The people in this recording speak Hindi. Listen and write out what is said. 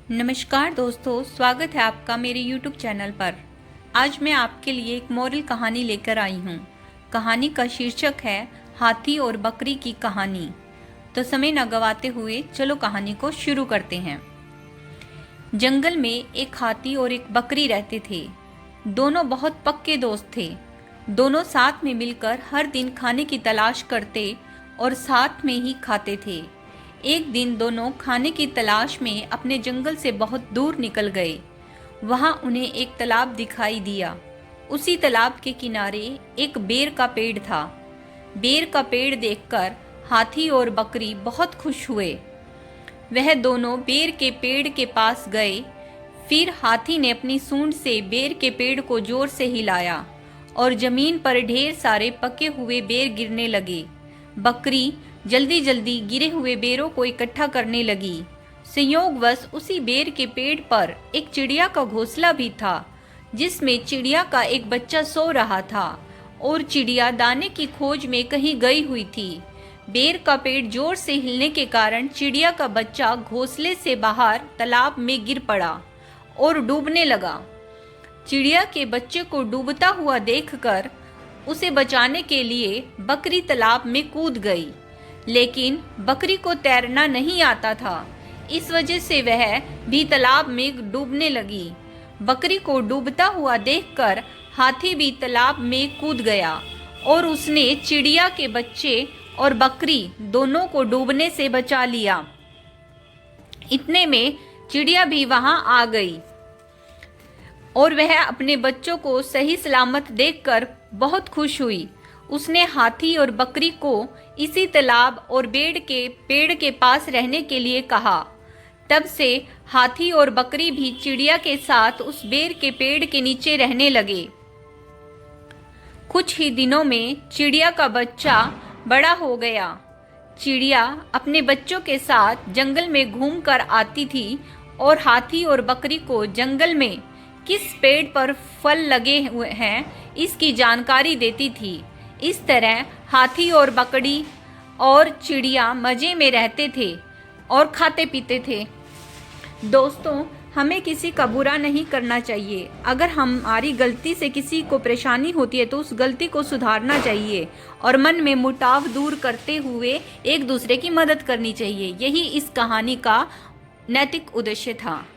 नमस्कार दोस्तों, स्वागत है आपका मेरे YouTube चैनल पर। आज मैं आपके लिए एक मोरल कहानी लेकर आई हूँ। कहानी का शीर्षक है हाथी और बकरी की कहानी। तो समय न गवाते हुए चलो कहानी को शुरू करते हैं। जंगल में एक हाथी और एक बकरी रहते थे। दोनों बहुत पक्के दोस्त थे। दोनों साथ में मिलकर हर दिन खाने की तलाश करते और साथ में ही खाते थे। एक दिन दोनों खाने की तलाश में अपने जंगल से बहुत दूर निकल गए। वहां उन्हें एक तालाब दिखाई दिया। उसी तालाब के किनारे एक बेर का पेड़ था। बेर का पेड़ देखकर हाथी और बकरी बहुत खुश हुए। वह दोनों बेर के पेड़ के पास गए। फिर हाथी ने अपनी सूंड से बेर के पेड़ को जोर से हिलाया और जमीन पर ढेर सारे पके हुए बेर गिरने लगे। बकरी जल्दी जल्दी गिरे हुए बेरों को इकट्ठा करने लगी। संयोगवश उसी बेर के पेड़ पर एक चिड़िया का घोंसला भी था, जिसमें चिड़िया का एक बच्चा सो रहा था और चिड़िया दाने की खोज में कहीं गई हुई थी। बेर का पेड़ जोर से हिलने के कारण चिड़िया का बच्चा घोंसले से बाहर तालाब में गिर पड़ा और डूबने लगा। चिड़िया के बच्चे को डूबता हुआ देखकर उसे बचाने के लिए बकरी तालाब में कूद गई, लेकिन बकरी को तैरना नहीं आता था। इस वजह से वह भी तालाब में डूबने लगी। बकरी को डूबता हुआ देखकर हाथी भी तालाब में कूद गया और उसने चिड़िया के बच्चे और बकरी दोनों को डूबने से बचा लिया। इतने में चिड़िया भी वहां आ गई और वह अपने बच्चों को सही सलामत देखकर बहुत खुश हुई। उसने हाथी और बकरी को इसी तालाब और पेड़ के पास रहने के लिए कहा। तब से हाथी और बकरी भी चिड़िया के साथ उस बेर के पेड़ के नीचे रहने लगे। कुछ ही दिनों में चिड़िया का बच्चा बड़ा हो गया। चिड़िया अपने बच्चों के साथ जंगल में घूमकर आती थी और हाथी और बकरी को जंगल में किस पेड़ पर फल लगे हुए हैं इसकी जानकारी देती थी। इस तरह हाथी और बकरी और चिड़िया मजे में रहते थे और खाते पीते थे। दोस्तों, हमें किसी का बुरा नहीं करना चाहिए। अगर हमारी गलती से किसी को परेशानी होती है तो उस गलती को सुधारना चाहिए और मन में मुटाव दूर करते हुए एक दूसरे की मदद करनी चाहिए। यही इस कहानी का नैतिक उद्देश्य था।